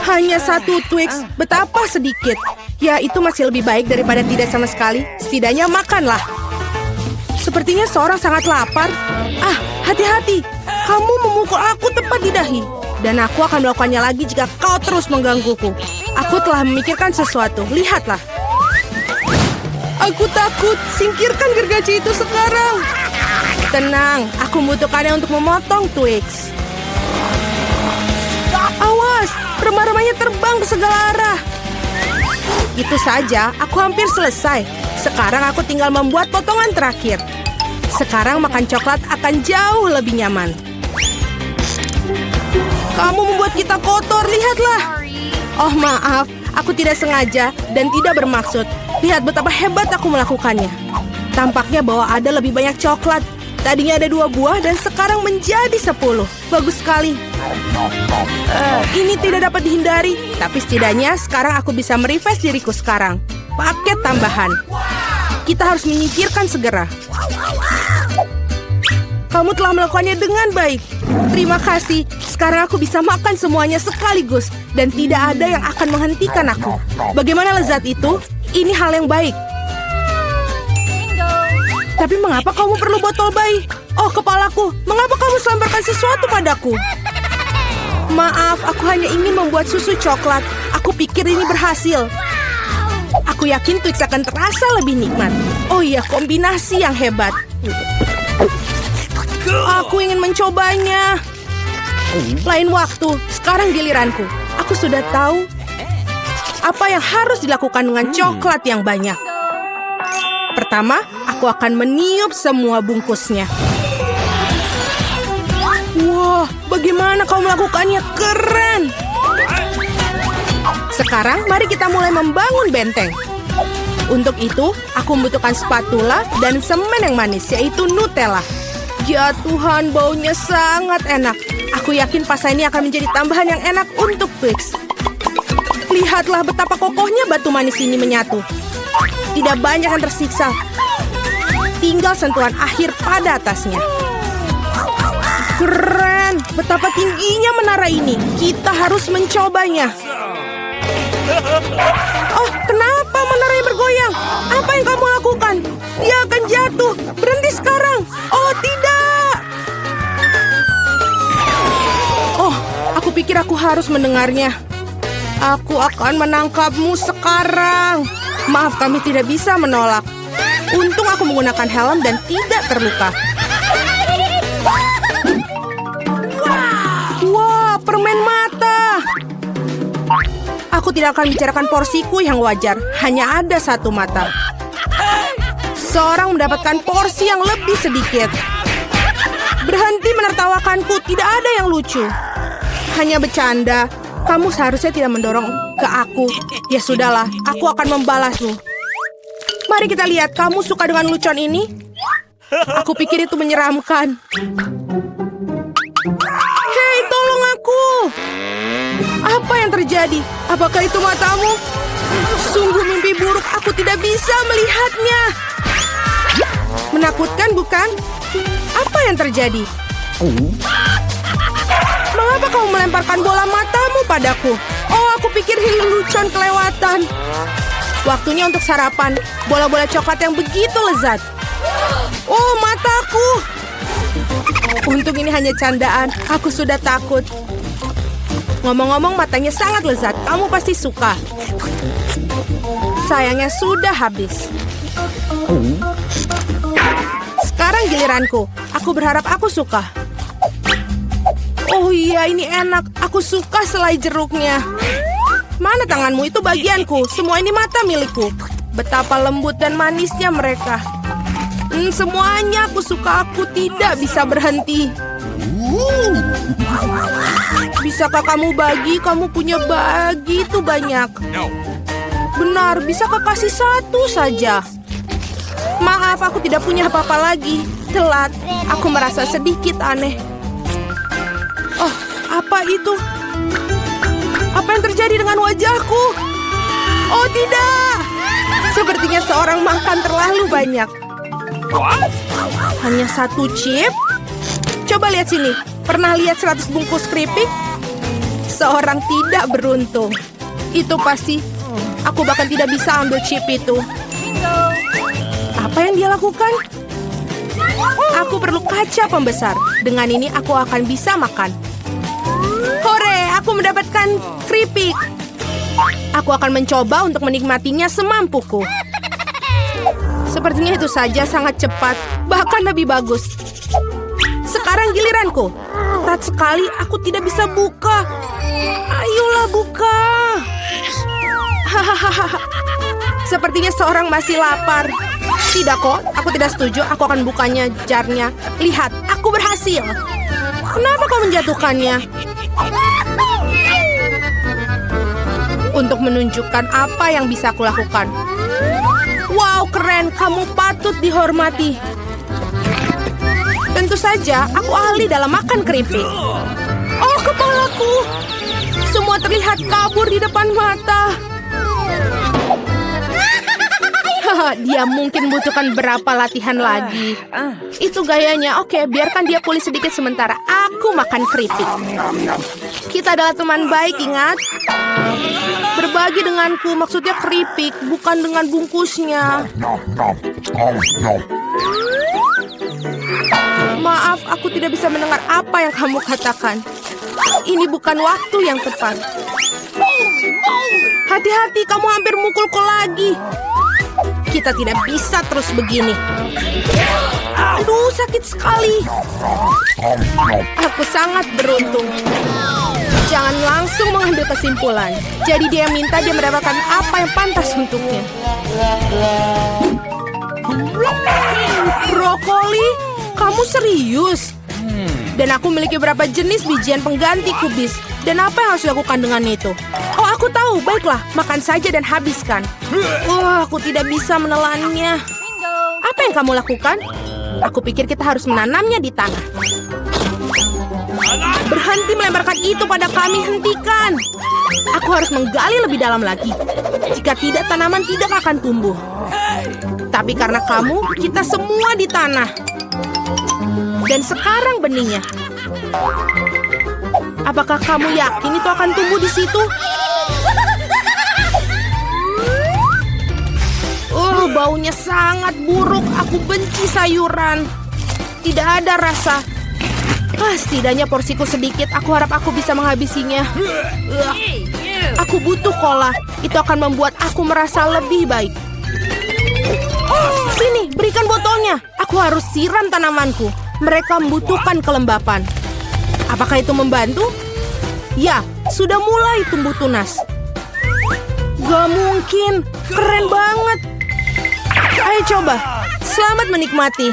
Hanya satu Twix, betapa sedikit. Ya, itu masih lebih baik daripada tidak sama sekali. Setidaknya makanlah. Sepertinya seorang sangat lapar. Ah, hati-hati. Kamu memukul aku tepat di dahi. Dan aku akan melakukannya lagi jika kau terus menggangguku. Aku telah memikirkan sesuatu. Lihatlah. Aku takut. Singkirkan gergaji itu sekarang. Tenang, aku membutuhkannya untuk memotong Twix. Awas, remah-remahnya terbang ke segala arah. Itu saja, aku hampir selesai. Sekarang aku tinggal membuat potongan terakhir. Sekarang makan coklat akan jauh lebih nyaman. Kamu membuat kita kotor, lihatlah. Oh maaf, aku tidak sengaja dan tidak bermaksud. Lihat betapa hebat aku melakukannya. Tampaknya bahwa ada lebih banyak coklat. Tadinya ada 2 buah dan sekarang menjadi 10. Bagus sekali. Ini tidak dapat dihindari. Tapi setidaknya sekarang aku bisa merefresh diriku sekarang. Paket tambahan. Kita harus menyingkirkan segera. Kamu telah melakukannya dengan baik. Terima kasih. Sekarang aku bisa makan semuanya sekaligus. Dan tidak ada yang akan menghentikan aku. Bagaimana lezat itu? Ini hal yang baik. Tapi mengapa kamu perlu botol bayi? Oh, kepalaku. Mengapa kamu selemparkan sesuatu padaku? Maaf, aku hanya ingin membuat susu coklat. Aku pikir ini berhasil. Aku yakin Twix akan terasa lebih nikmat. Oh iya, kombinasi yang hebat. Aku ingin mencobanya. Lain waktu, sekarang giliranku. Aku sudah tahu apa yang harus dilakukan dengan coklat yang banyak. Pertama, aku akan meniup semua bungkusnya. Wah, bagaimana kau melakukannya? Keren! Sekarang, mari kita mulai membangun benteng. Untuk itu, aku membutuhkan spatula dan semen yang manis, yaitu Nutella. Ya Tuhan, baunya sangat enak. Aku yakin pasta ini akan menjadi tambahan yang enak untuk Twix. Lihatlah betapa kokohnya batu manis ini menyatu. Tidak banyak yang tersiksa. Tinggal sentuhan akhir pada atasnya. Keren! Betapa tingginya menara ini. Kita harus mencobanya. Oh, kenapa menaranya bergoyang? Apa yang kamu lakukan? Dia akan jatuh. Berhenti sekarang. Oh, tidak! Oh, aku pikir aku harus mendengarnya. Aku akan menangkapmu sekarang. Maaf, kami tidak bisa menolak. Untung aku menggunakan helm dan tidak terluka. Wah, permen mata. Aku tidak akan bicarakan porsiku yang wajar. Hanya ada 1 mata. Seorang mendapatkan porsi yang lebih sedikit. Berhenti menertawakanku. Tidak ada yang lucu. Hanya bercanda. Kamu seharusnya tidak mendorong ke aku. Ya sudahlah, aku akan membalasmu. Mari kita lihat, kamu suka dengan lucuan ini? Aku pikir itu menyeramkan. Hei, tolong aku! Apa yang terjadi? Apakah itu matamu? Sungguh mimpi buruk, aku tidak bisa melihatnya. Menakutkan, bukan? Apa yang terjadi? Mengapa kamu melemparkan bola matamu padaku? Oh, aku pikir lelucon kelewatan. Waktunya untuk sarapan. Bola-bola coklat yang begitu lezat. Oh, mataku. Untung ini hanya candaan. Aku sudah takut. Ngomong-ngomong, matanya sangat lezat. Kamu pasti suka. Sayangnya sudah habis. Sekarang giliranku. Aku berharap aku suka. Oh iya, ini enak. Aku suka selai jeruknya. Mana tanganmu? Itu bagianku. Semua ini mata milikku. Betapa lembut dan manisnya mereka. Semuanya aku suka. Aku tidak bisa berhenti. Bisakah kamu bagi? Kamu punya begitu banyak. Benar, bisakah kasih 1 saja? Maaf, aku tidak punya apa-apa lagi. Telat. Aku merasa sedikit aneh. Oh, apa itu? Apa yang terjadi dengan wajahku? Oh, tidak! Sepertinya seorang makan terlalu banyak. Hanya 1 chip? Coba lihat sini. Pernah lihat 100 bungkus keripik? Seorang tidak beruntung. Itu pasti. Aku bahkan tidak bisa ambil chip itu. Apa yang dia lakukan? Aku perlu kaca pembesar. Dengan ini aku akan bisa makan. Hore, aku mendapatkan keripik. Aku akan mencoba untuk menikmatinya semampuku. Sepertinya itu saja sangat cepat, bahkan lebih bagus. Sekarang giliranku. Berat sekali, aku tidak bisa buka. Ayolah buka. Hahaha. Sepertinya seorang masih lapar. Tidak kok, aku tidak setuju. Aku akan bukanya jarnya. Lihat, aku berhasil. Kenapa kau menjatuhkannya? Untuk menunjukkan apa yang bisa aku lakukan. Wow, keren. Kamu patut dihormati. Tentu saja, aku ahli dalam makan keripik. Oh, kepalaku. Semua terlihat kabur di depan mata. Dia mungkin butuhkan berapa latihan lagi. Itu gayanya. Oke, biarkan dia pulih sedikit sementara. Aku makan keripik. Kita adalah teman baik, ingat? Berbagi denganku, maksudnya keripik, bukan dengan bungkusnya. Maaf, aku tidak bisa mendengar apa yang kamu katakan. Ini bukan waktu yang tepat. Hati-hati, kamu hampir mukulku lagi. Kita tidak bisa terus begini. Aduh, sakit sekali. Aku sangat beruntung. Jangan langsung mengambil kesimpulan. Jadi dia minta dia mendapatkan apa yang pantas untuknya. Brokoli? Kamu serius? Dan aku memiliki beberapa jenis bijian pengganti kubis. Dan apa yang harus dilakukan dengan itu? Oh, aku tahu. Baiklah, makan saja dan habiskan. Wah, aku tidak bisa menelannya. Apa yang kamu lakukan? Aku pikir kita harus menanamnya di tanah. Berhenti melemparkan itu pada kami, hentikan. Aku harus menggali lebih dalam lagi. Jika tidak, tanaman tidak akan tumbuh. Tapi karena kamu, kita semua di tanah. Dan sekarang benihnya. Apakah kamu yakin itu akan tumbuh di situ? Baunya sangat buruk. Aku benci sayuran. Tidak ada rasa. Setidaknya porsiku sedikit. Aku harap aku bisa menghabisinya. Aku butuh cola. Itu akan membuat aku merasa lebih baik. Sini, berikan botolnya. Aku harus siram tanamanku. Mereka membutuhkan kelembapan. Apakah itu membantu? Ya, sudah mulai tumbuh tunas. Gak mungkin. Keren banget. Ayo coba. Selamat menikmati.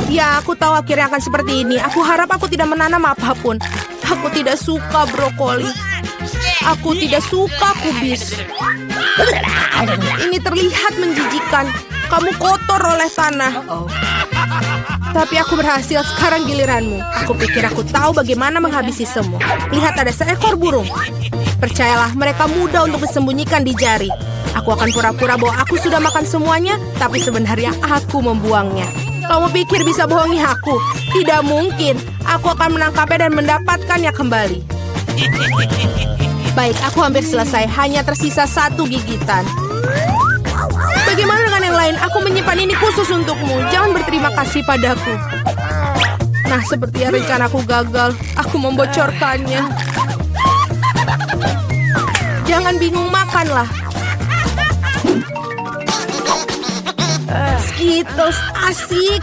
Ya, aku tahu akhirnya akan seperti ini. Aku harap aku tidak menanam apapun. Aku tidak suka brokoli. Aku tidak suka kubis. Ini terlihat menjijikan. Kamu kotor oleh tanah. Tapi aku berhasil. Sekarang giliranmu. Aku pikir aku tahu bagaimana menghabisi semua. Lihat, ada seekor burung. Percayalah, mereka mudah untuk disembunyikan di jari. Aku akan pura-pura bahwa aku sudah makan semuanya, tapi sebenarnya aku membuangnya. Kamu pikir bisa bohongi aku? Tidak mungkin. Aku akan menangkapnya dan mendapatkannya kembali. Baik, aku hampir selesai. Hanya tersisa 1 gigitan. Bagaimana dengan yang lain? Aku menyimpan ini khusus untukmu. Jangan berterima kasih padaku. Nah, sepertinya rencanaku gagal. Aku membocorkannya. Jangan bingung, makanlah. Skittles asik.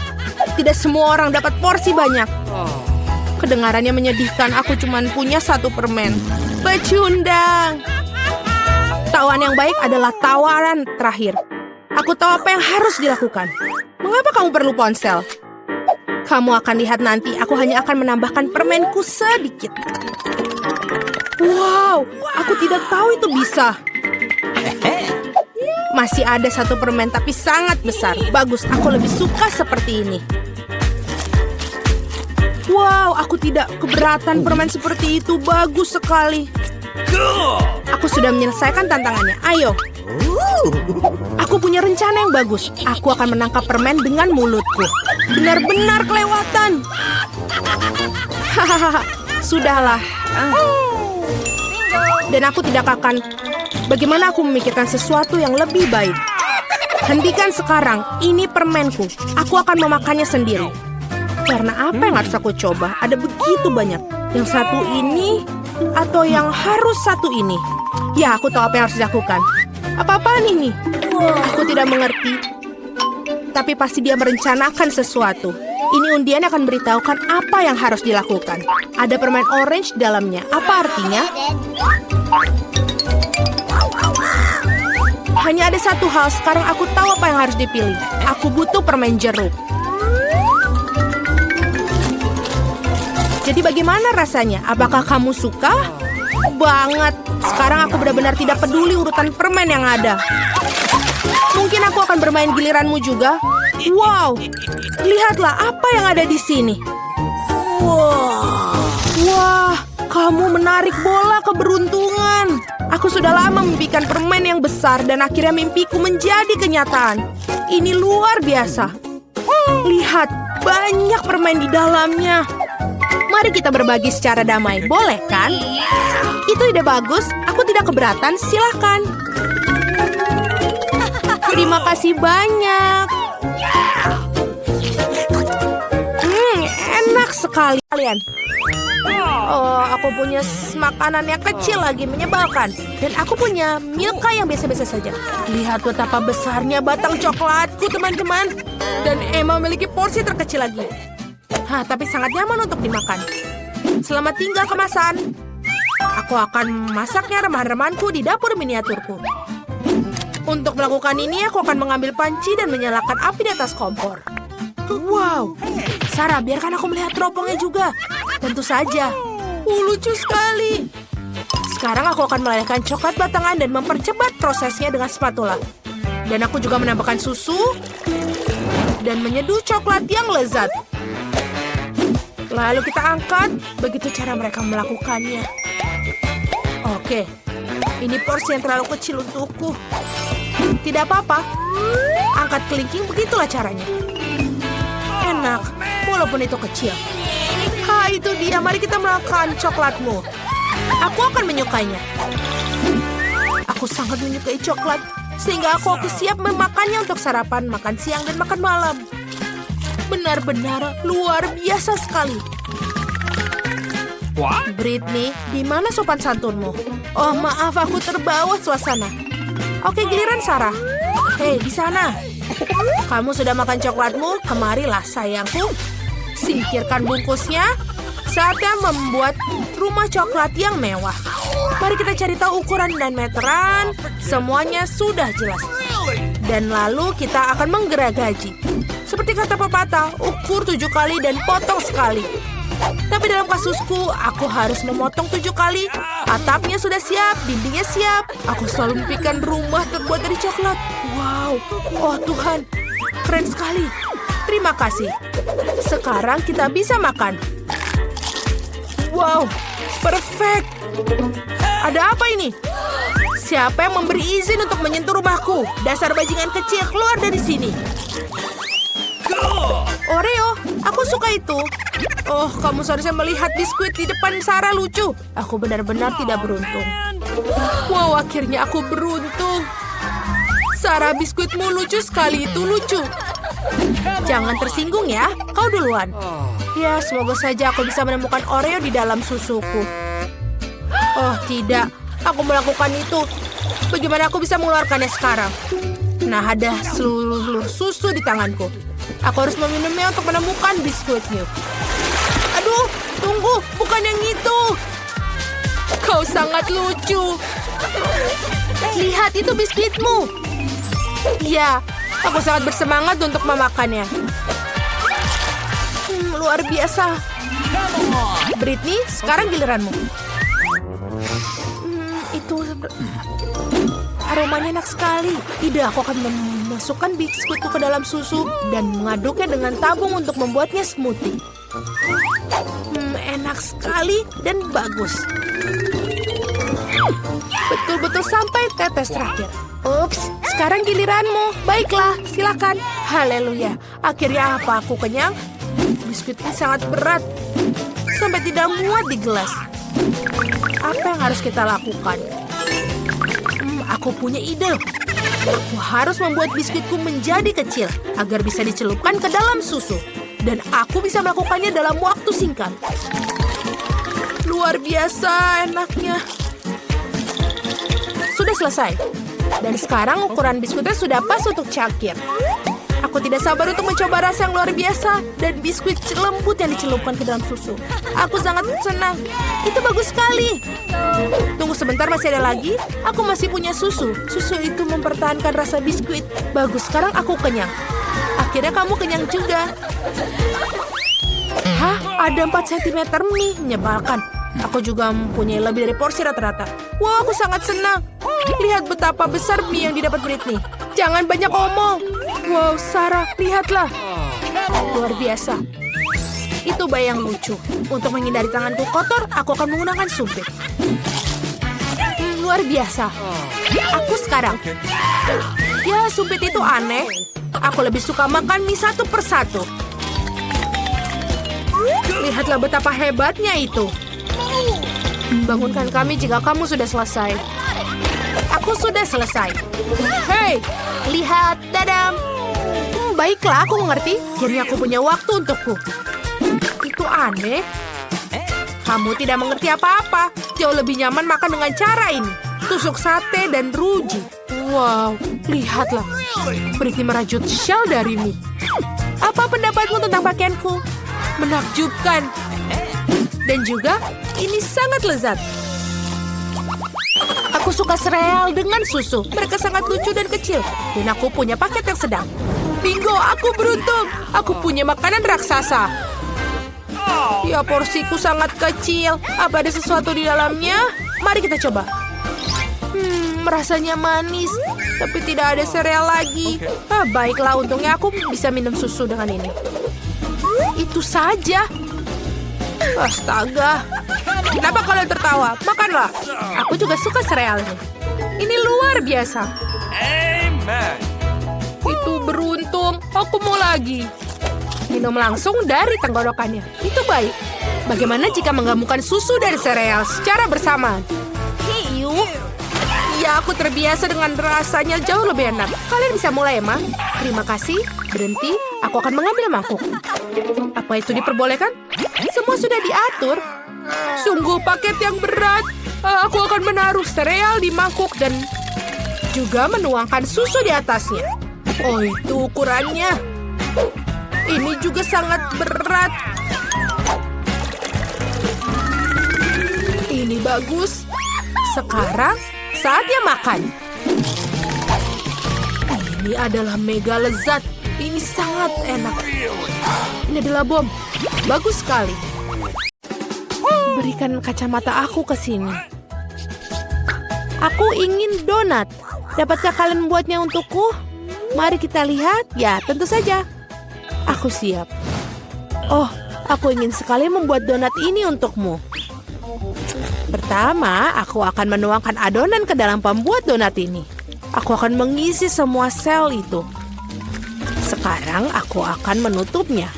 Tidak semua orang dapat porsi banyak. Kedengarannya menyedihkan. Aku cuma punya 1 permen. Pecundang. Tawaran yang baik adalah tawaran terakhir. Aku tahu apa yang harus dilakukan. Mengapa kamu perlu ponsel? Kamu akan lihat nanti. Aku hanya akan menambahkan permenku sedikit. Wow, aku tidak tahu itu bisa. Masih ada 1 permen, tapi sangat besar. Bagus, aku lebih suka seperti ini. Wow, aku tidak keberatan permen seperti itu. Bagus sekali. Aku sudah menyelesaikan tantangannya. Ayo. Aku punya rencana yang bagus. Aku akan menangkap permen dengan mulutku. Benar-benar kelewatan. Hahaha. Sudahlah. Dan aku tidak akan... Bagaimana aku memikirkan sesuatu yang lebih baik? Hentikan sekarang, ini permenku. Aku akan memakannya sendiri. Karena apa yang harus aku coba? Ada begitu banyak. Yang satu ini atau yang harus satu ini? Ya, aku tahu apa yang harus dilakukan. Apa-apaan ini? Aku tidak mengerti. Tapi pasti dia merencanakan sesuatu. Ini undian akan beritahukan apa yang harus dilakukan. Ada permen orange di dalamnya. Apa artinya? Hanya ada satu hal, sekarang aku tahu apa yang harus dipilih. Aku butuh permen jeruk. Jadi bagaimana rasanya? Apakah kamu suka? Banget. Sekarang aku benar-benar tidak peduli urutan permen yang ada. Mungkin aku akan bermain giliranmu juga. Wow, lihatlah apa yang ada di sini. Wah, kamu menarik bola keberuntungan. Aku sudah lama memimpikan permen yang besar dan akhirnya mimpiku menjadi kenyataan. Ini luar biasa. Lihat, banyak permen di dalamnya. Mari kita berbagi secara damai, boleh kan? Itu ide bagus, aku tidak keberatan, silakan. Terima kasih banyak. Enak sekali kalian. Oh, aku punya makanan yang kecil lagi, menyebalkan. Dan aku punya Milka yang biasa-biasa saja. Lihat betapa besarnya batang coklatku, teman-teman. Dan Emma memiliki porsi terkecil lagi. Tapi sangat nyaman untuk dimakan. Selamat tinggal kemasan. Aku akan masaknya remahan-remahanku di dapur miniaturku. Untuk melakukan ini, aku akan mengambil panci dan menyalakan api di atas kompor. Wow, Sarah, biarkan aku melihat teropongnya juga. Tentu saja. Lucu sekali. Sekarang aku akan melelehkan coklat batangan dan mempercepat prosesnya dengan spatula. Dan aku juga menambahkan susu dan menyeduh coklat yang lezat. Lalu kita angkat, begitu cara mereka melakukannya. Oke, ini porsi yang terlalu kecil untukku. Tidak apa-apa, angkat kelingking, begitulah caranya. Enak, walaupun itu kecil. Itu dia, mari kita makan coklatmu. Aku akan menyukainya. Aku sangat menyukai coklat, sehingga aku siap memakannya untuk sarapan, makan siang, dan makan malam. Benar-benar luar biasa sekali. Britney, di mana sopan santunmu? Oh, maaf, aku terbawa suasana. Oke, giliran Sarah. Hei, di sana. Kamu sudah makan coklatmu? Kemarilah, sayangku. Singkirkan bungkusnya. Saatnya membuat rumah coklat yang mewah. Mari kita cari tahu ukuran dan meteran. Semuanya sudah jelas. Dan lalu kita akan menggeragaji. Seperti kata pepatah, ukur 7 kali dan potong sekali. Tapi dalam kasusku, aku harus memotong 7 kali. Atapnya sudah siap, dindingnya siap. Aku selalu mimpikan rumah terbuat dari coklat. Wow, oh Tuhan, keren sekali. Terima kasih. Sekarang kita bisa makan. Wow, perfect. Ada apa ini? Siapa yang memberi izin untuk menyentuh rumahku? Dasar bajingan kecil, keluar dari sini. Oreo, aku suka itu. Oh, kamu seharusnya melihat biskuit di depan Sarah, lucu. Aku benar-benar tidak beruntung. Wow, akhirnya aku beruntung. Sarah, biskuitmu lucu sekali, itu lucu. Jangan tersinggung ya, kau duluan. Ya, semoga saja aku bisa menemukan Oreo di dalam susuku. Oh, tidak. Aku melakukan itu. Bagaimana aku bisa mengeluarkannya sekarang? Nah, ada seluruh susu di tanganku. Aku harus meminumnya untuk menemukan biskuitnya. Aduh, tunggu, bukan yang itu. Kau sangat lucu. Lihat, itu biskuitmu. Ya, aku sangat bersemangat untuk memakannya. Luar biasa. Britney, sekarang giliranmu. Itu aromanya enak sekali. Tidak, aku akan memasukkan biskuitku ke dalam susu dan mengaduknya dengan tabung untuk membuatnya smoothie. Enak sekali dan bagus. Betul-betul sampai tetes terakhir. Ups, sekarang giliranmu. Baiklah, silakan. Haleluya. Akhirnya apa? Aku kenyang. Biskuit ini sangat berat. Sampai tidak muat di gelas. Apa yang harus kita lakukan? Aku punya ide. Aku harus membuat biskuitku menjadi kecil agar bisa dicelupkan ke dalam susu. Dan aku bisa melakukannya dalam waktu singkat. Luar biasa enaknya. Sudah selesai. Dan sekarang ukuran biskuitnya sudah pas untuk cakir. Aku tidak sabar untuk mencoba rasa yang luar biasa dan biskuit lembut yang dicelupkan ke dalam susu. Aku sangat senang. Itu bagus sekali. Tunggu sebentar, masih ada lagi. Aku masih punya susu. Susu itu mempertahankan rasa biskuit. Bagus, sekarang aku kenyang. Akhirnya kamu kenyang juga. Hah? Ada 4 cm mie. Menyebalkan. Aku juga mempunyai lebih dari porsi rata-rata. Wow, aku sangat senang. Lihat betapa besar mie yang didapat Britney. Jangan banyak omong. Wow, Sarah, lihatlah. Luar biasa. Itu bayang lucu. Untuk menghindari tanganku kotor, aku akan menggunakan sumpit. Luar biasa. Aku sekarang. Ya, sumpit itu aneh. Aku lebih suka makan mie satu persatu. Lihatlah betapa hebatnya itu. Bangunkan kami jika kamu sudah selesai. Aku sudah selesai. Hei, lihat, dadam. Baiklah, aku mengerti. Jadi aku punya waktu untukku. Itu aneh. Kamu tidak mengerti apa-apa. Jauh lebih nyaman makan dengan cara ini. Tusuk sate dan ruji. Wow, lihatlah. Britney merajut shell dari mie. Apa pendapatmu tentang pakaianku? Menakjubkan. Dan juga, ini sangat lezat. Aku suka sereal dengan susu. Mereka sangat lucu dan kecil. Dan aku punya paket yang sedang. Bingo, aku beruntung. Aku punya makanan raksasa. Ya, porsiku sangat kecil. Apa ada sesuatu di dalamnya? Mari kita coba. Rasanya manis. Tapi tidak ada sereal lagi. Baiklah, untungnya aku bisa minum susu dengan ini. Itu saja. Astaga. Kenapa kalian tertawa? Makanlah. Aku juga suka serealnya. Ini luar biasa. Amen. Itu beruntung. Aku mau lagi. Minum langsung dari tenggorokannya. Itu baik. Bagaimana jika menggabungkan susu dan sereal secara bersamaan? Hiu. Ya, aku terbiasa dengan rasanya jauh lebih enak. Kalian bisa mulai, Emma. Terima kasih. Berhenti. Aku akan mengambil mangkuk. Apa itu diperbolehkan? Semua sudah diatur. Sungguh paket yang berat. Aku akan menaruh sereal di mangkuk dan juga menuangkan susu di atasnya. Oh, itu ukurannya. Ini juga sangat berat. Ini bagus. Sekarang saatnya makan. Ini adalah mega lezat. Ini sangat enak. Ini adalah bom. Bagus sekali. Berikan kacamata aku ke sini. Aku ingin donat. Dapatkah kalian membuatnya untukku? Mari kita lihat. Ya, tentu saja. Aku siap. Oh, aku ingin sekali membuat donat ini untukmu. Pertama, aku akan menuangkan adonan ke dalam pembuat donat ini. Aku akan mengisi semua sel itu. Sekarang aku akan menutupnya.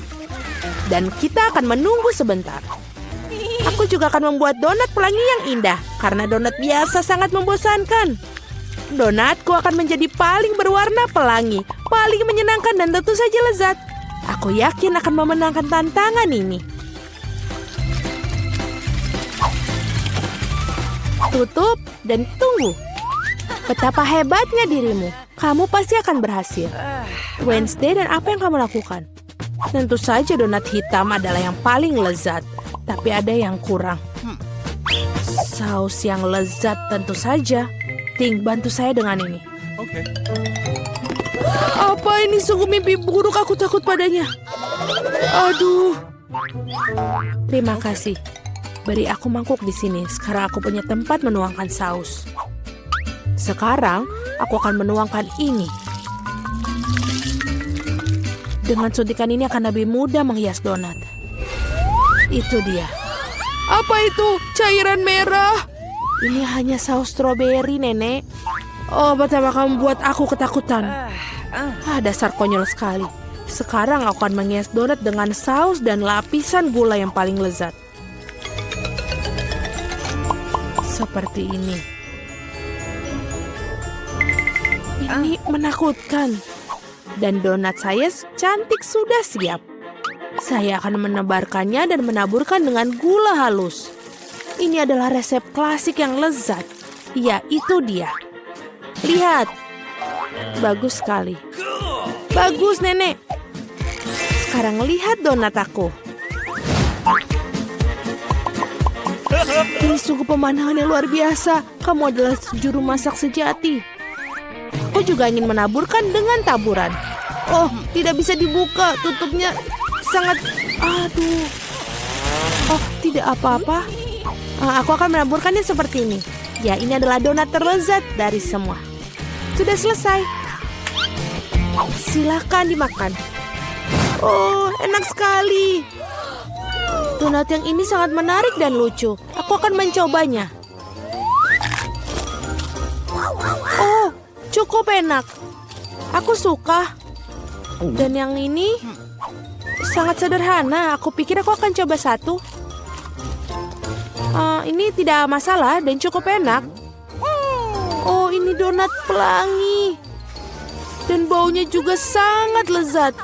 Dan kita akan menunggu sebentar. Aku juga akan membuat donat pelangi yang indah. Karena donat biasa sangat membosankan. Donatku akan menjadi paling berwarna pelangi. Paling menyenangkan dan tentu saja lezat. Aku yakin akan memenangkan tantangan ini. Tutup dan tunggu. Betapa hebatnya dirimu. Kamu pasti akan berhasil. Wednesday, dan apa yang kamu lakukan? Tentu saja donat hitam adalah yang paling lezat. Tapi ada yang kurang. Saus yang lezat tentu saja. Ting, bantu saya dengan ini. Oke. Apa ini sungguh mimpi buruk, aku takut padanya. Aduh. Terima kasih. Beri aku mangkuk di sini. Sekarang aku punya tempat menuangkan saus. Sekarang aku akan menuangkan ini. Dengan suntikan ini akan lebih mudah menghias donat. Itu dia. Apa itu? Cairan merah. Ini hanya saus stroberi, Nenek. Oh, betapa kamu buat aku ketakutan. Dasar konyol sekali. Sekarang aku akan menghias donat dengan saus dan lapisan gula yang paling lezat. seperti ini. Ini menakutkan. Dan donat saya cantik sudah siap. Saya akan menebarkannya dan menaburkan dengan gula halus. Ini adalah resep klasik yang lezat. Ya, itu dia. Lihat. Bagus sekali. Bagus, Nenek. Sekarang lihat donat aku. Ini sungguh pemandangan yang luar biasa. Kamu adalah juru masak sejati. Aku juga ingin menaburkan dengan taburan. Oh, tidak bisa dibuka. Tutupnya sangat... Aduh. Oh, tidak apa-apa. Aku akan menaburkannya seperti ini. Ya, ini adalah donat terlezat dari semua. Sudah selesai. Silakan dimakan. Oh, enak sekali. Donat yang ini sangat menarik dan lucu. Aku akan mencobanya. Oh, cukup enak. Aku suka. Dan yang ini sangat sederhana. Aku pikir aku akan coba satu. Ini tidak masalah dan cukup enak. Oh, ini donat pelangi. Dan baunya juga sangat lezat.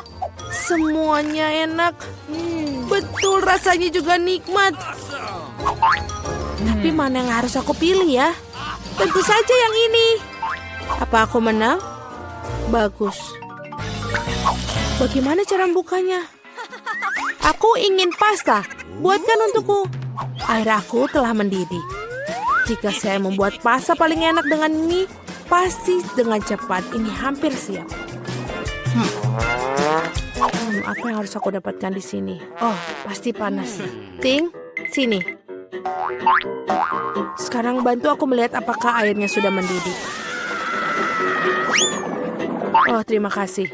Semuanya enak. Betul, rasanya juga nikmat. Tapi mana yang harus aku pilih ya? Tentu saja yang ini. Apa aku menang? Bagus. Bagaimana cara membukanya? Aku ingin pasta. Buatkan untukku. Air aku telah mendidih. Jika saya membuat pasta paling enak dengan ini, pasti dengan cepat. Ini hampir siap. Apa yang harus aku dapatkan di sini? Oh, pasti panas. Ting, sini. Sekarang bantu aku melihat apakah airnya sudah mendidih. Oh, terima kasih.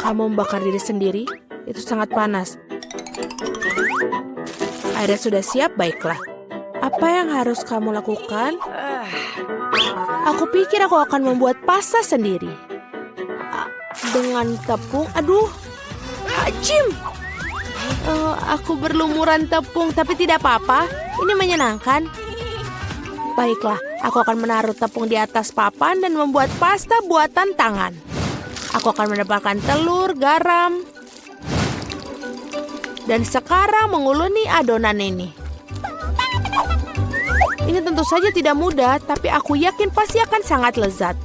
Kamu membakar diri sendiri? Itu sangat panas. Airnya sudah siap, baiklah. Apa yang harus kamu lakukan? Aku pikir aku akan membuat pasta sendiri. Dengan tepung, aduh, ajim. Aku berlumuran tepung, tapi tidak apa-apa. Ini menyenangkan. Baiklah, aku akan menaruh tepung di atas papan dan membuat pasta buatan tangan. Aku akan menambahkan telur, garam. Dan sekarang menguluni adonan ini. Ini tentu saja tidak mudah, tapi aku yakin pasti akan sangat lezat.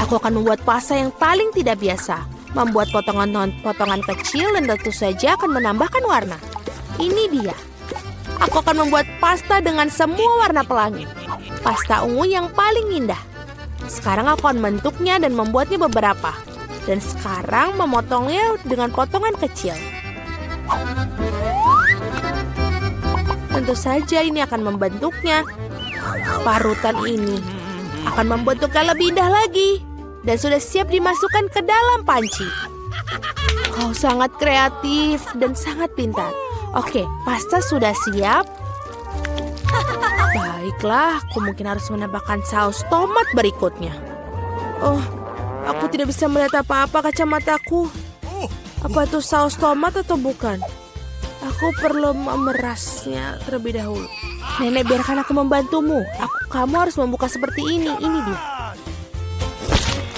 Aku akan membuat pasta yang paling tidak biasa. Membuat potongan-potongan kecil dan tentu saja akan menambahkan warna. Ini dia. Aku akan membuat pasta dengan semua warna pelangi. Pasta ungu yang paling indah. Sekarang aku akan membentuknya dan membuatnya beberapa. Dan sekarang memotongnya dengan potongan kecil. Tentu saja ini akan membentuknya. Parutan ini akan membentuknya lebih indah lagi. Dan sudah siap dimasukkan ke dalam panci. Kau sangat kreatif dan sangat pintar. Oke, pasta sudah siap. Baiklah, aku mungkin harus menambahkan saus tomat berikutnya. Oh, aku tidak bisa melihat apa-apa kacamataku. Apa itu saus tomat atau bukan? Aku perlu memerasnya terlebih dahulu. Nenek, biarkan aku membantumu. Kamu harus membuka seperti ini. Ini dia.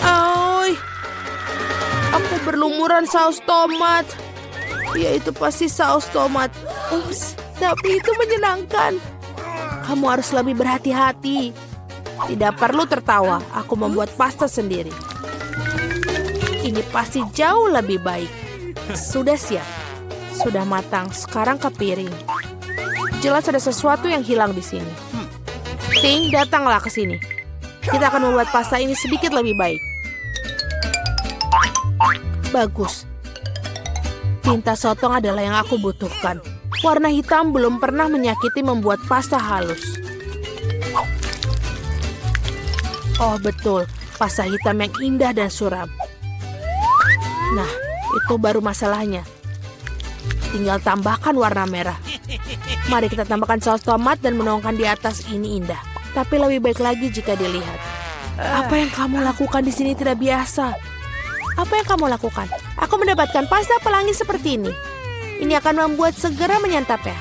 Oi, aku berlumuran saus tomat. Ya, itu pasti saus tomat. Ups, tapi itu menyenangkan. Kamu harus lebih berhati-hati. Tidak perlu tertawa. Aku membuat pasta sendiri. Ini pasti jauh lebih baik. Sudah siap. Sudah matang. Sekarang ke piring. Jelas ada sesuatu yang hilang di sini. Ting, datanglah ke sini. Kita akan membuat pasta ini sedikit lebih baik. Bagus. Tinta sotong adalah yang aku butuhkan. Warna hitam belum pernah menyakiti membuat pasta halus. Oh, betul. Pasta hitam yang indah dan suram. Nah, itu baru masalahnya. Tinggal tambahkan warna merah. Mari kita tambahkan saus tomat dan menuangkan di atas. Ini indah. Tapi lebih baik lagi jika dilihat. Apa yang kamu lakukan di sini tidak biasa. Apa yang kamu lakukan? Aku mendapatkan pasta pelangi seperti ini. Ini akan membuat segera menyantapnya.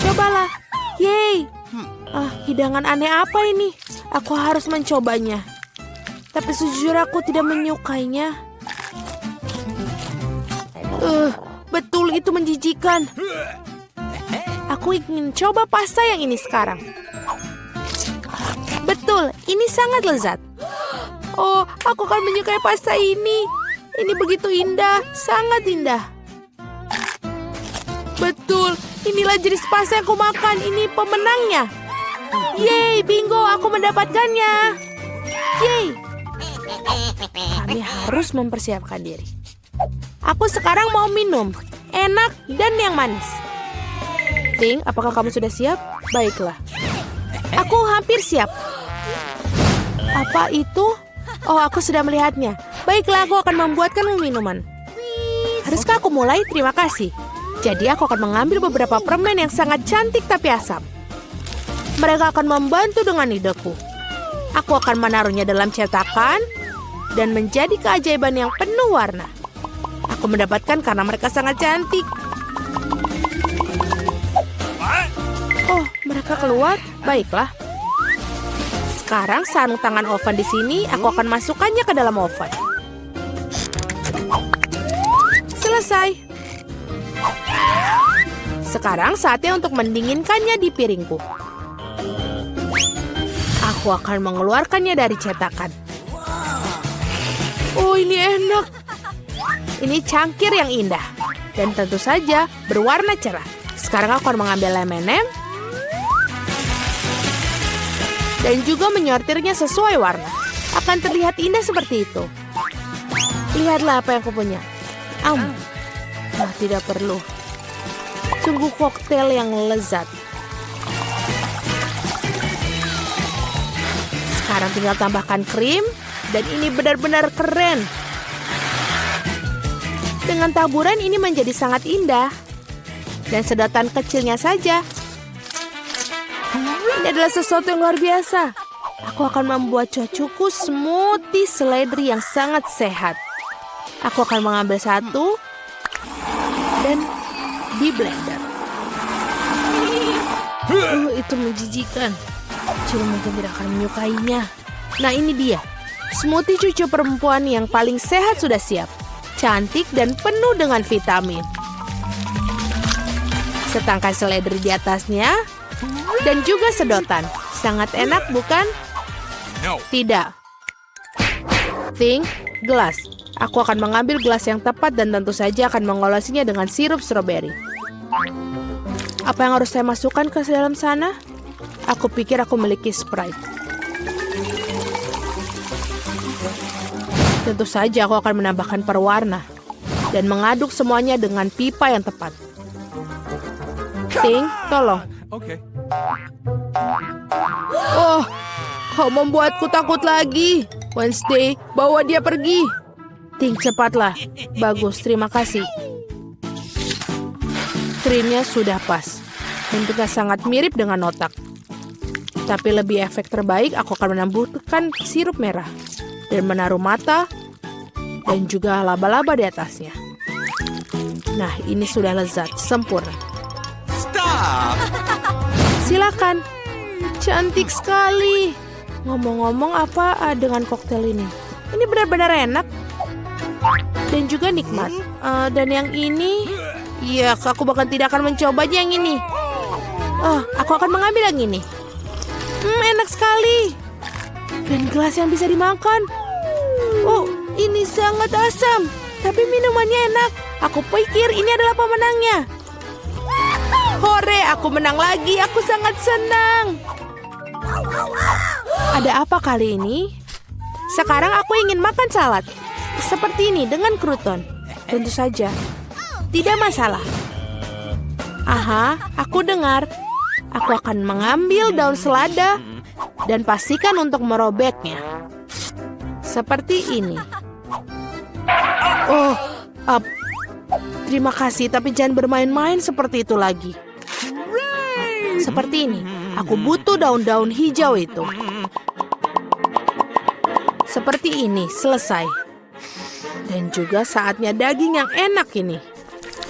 Cobalah. Yeay. Hidangan aneh apa ini? Aku harus mencobanya. Tapi sejujurnya aku tidak menyukainya. Betul itu menjijikan. Aku ingin coba pasta yang ini sekarang. Betul, ini sangat lezat. Oh, aku akan menyukai pasta ini. Ini begitu indah, sangat indah. Betul, inilah jenis pasta yang aku makan. Ini pemenangnya. Yeay, bingo, aku mendapatkannya. Yeay. Kami harus mempersiapkan diri. Aku sekarang mau minum. Enak dan yang manis. Ting, apakah kamu sudah siap? Baiklah. Aku hampir siap. Apa itu? Oh, aku sudah melihatnya. Baiklah, aku akan membuatkan minuman. Haruskah aku mulai? Terima kasih. Jadi aku akan mengambil beberapa permen yang sangat cantik tapi asam. Mereka akan membantu dengan ideku. Aku akan menaruhnya dalam cetakan dan menjadi keajaiban yang penuh warna. Aku mendapatkan karena mereka sangat cantik. Oh, mereka keluar? Baiklah. Sekarang sarung tangan oven di sini, aku akan masukkannya ke dalam oven. Selesai. Sekarang saatnya untuk mendinginkannya di piringku. Aku akan mengeluarkannya dari cetakan. Oh, ini enak. Ini cangkir yang indah. Dan tentu saja berwarna cerah. Sekarang aku akan mengambil M&M dan juga menyortirnya sesuai warna. Akan terlihat indah seperti itu. Lihatlah apa yang aku punya. Tidak perlu. Sungguh koktail yang lezat. Sekarang tinggal tambahkan krim. Dan ini benar-benar keren. Dengan taburan ini menjadi sangat indah. Dan sedotan kecilnya saja. Ini adalah sesuatu yang luar biasa. Aku akan membuat cucuku smoothie seledri yang sangat sehat. Aku akan mengambil satu dan di blender. Itu menjijikan. Cuma mungkin tidak akan menyukainya. Nah, ini dia. Smoothie cucu perempuan yang paling sehat sudah siap. Cantik dan penuh dengan vitamin. Setangkai seledri di atasnya. Dan juga sedotan. Sangat enak, bukan? No. Tidak. Think, gelas. Aku akan mengambil gelas yang tepat dan tentu saja akan mengolesinya dengan sirup stroberi. Apa yang harus saya masukkan ke dalam sana? Aku pikir aku memiliki Sprite. Tentu saja aku akan menambahkan perwarna dan mengaduk semuanya dengan pipa yang tepat. Ting, tolong. Okay. Oh, kau membuatku takut lagi. Wednesday, bawa dia pergi. Ting, cepatlah. Bagus, terima kasih. Krimnya sudah pas. Bentuknya sangat mirip dengan otak. Tapi lebih efek terbaik, aku akan menambahkan sirup merah. Dan menaruh mata. Dan juga laba-laba di atasnya. Nah, ini sudah lezat, sempurna. Stop! Silakan. Cantik sekali. Ngomong-ngomong apa dengan koktail ini? Ini benar-benar enak. Dan juga nikmat. Dan yang ini... Ya, aku bahkan tidak akan mencobanya yang ini. Aku akan mengambil yang ini. Enak sekali. Dan gelas yang bisa dimakan. Oh, ini sangat asam. Tapi minumannya enak. Aku pikir ini adalah pemenangnya. Hore, aku menang lagi. Aku sangat senang. Ada apa kali ini? Sekarang aku ingin makan salad. Seperti ini dengan kruton. Tentu saja. Tidak masalah. Aha, aku dengar. Aku akan mengambil daun selada dan pastikan untuk merobeknya. Seperti ini. Oh, terima kasih, tapi jangan bermain-main seperti itu lagi. Seperti ini. Aku butuh daun-daun hijau itu. Seperti ini, selesai. Dan juga saatnya daging yang enak ini.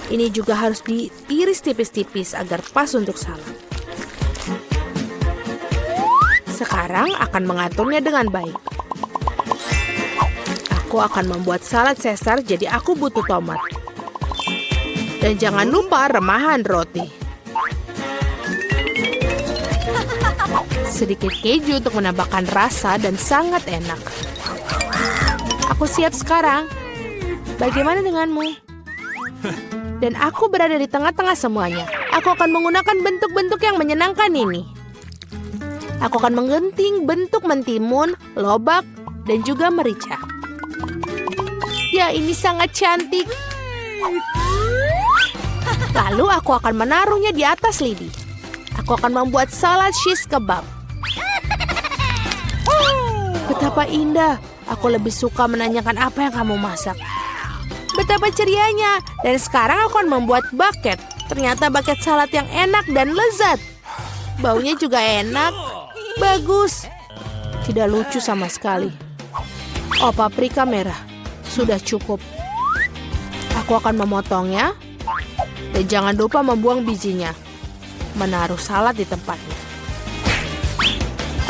Ini juga harus diiris tipis-tipis agar pas untuk salad. Sekarang akan mengaturnya dengan baik. Aku akan membuat salad Caesar, jadi aku butuh tomat. Dan jangan lupa remahan roti. Sedikit keju untuk menambahkan rasa dan sangat enak. Aku siap sekarang. Bagaimana denganmu? Dan aku berada di tengah-tengah semuanya. Aku akan menggunakan bentuk-bentuk yang menyenangkan ini. Aku akan menggenting bentuk mentimun, lobak, dan juga merica. Ya, ini sangat cantik. Lalu aku akan menaruhnya di atas lidi. Aku akan membuat salad shish kebab. Betapa indah. Aku lebih suka menanyakan apa yang kamu masak. Betapa cerianya. Dan sekarang aku akan membuat bucket. Ternyata bucket salad yang enak dan lezat. Baunya juga enak. Bagus. Tidak lucu sama sekali. Oh, paprika merah. Sudah cukup. Aku akan memotongnya. Dan jangan lupa membuang bijinya. Menaruh salad di tempatnya.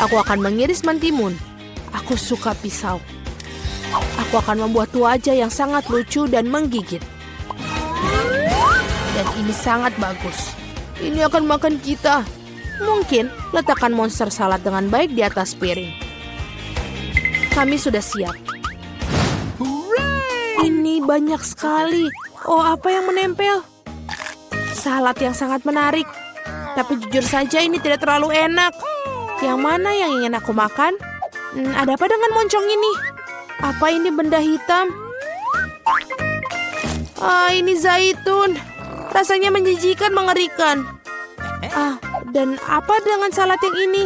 Aku akan mengiris mentimun. Aku suka pisau. Aku akan membuat wajah yang sangat lucu dan menggigit. Dan ini sangat bagus. Ini akan makan kita. Mungkin letakkan monster salad dengan baik di atas piring. Kami sudah siap. Ini banyak sekali. Oh, apa yang menempel? Salad yang sangat menarik. Tapi jujur saja ini tidak terlalu enak. Yang mana yang ingin aku makan? Ada apa dengan moncong ini? Apa ini benda hitam? Ini zaitun. Rasanya menjijikan, mengerikan. Dan apa dengan salad yang ini?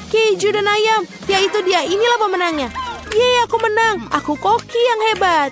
Keju dan ayam. Ya itu dia, inilah pemenangnya. Yeay, aku menang. Aku koki yang hebat.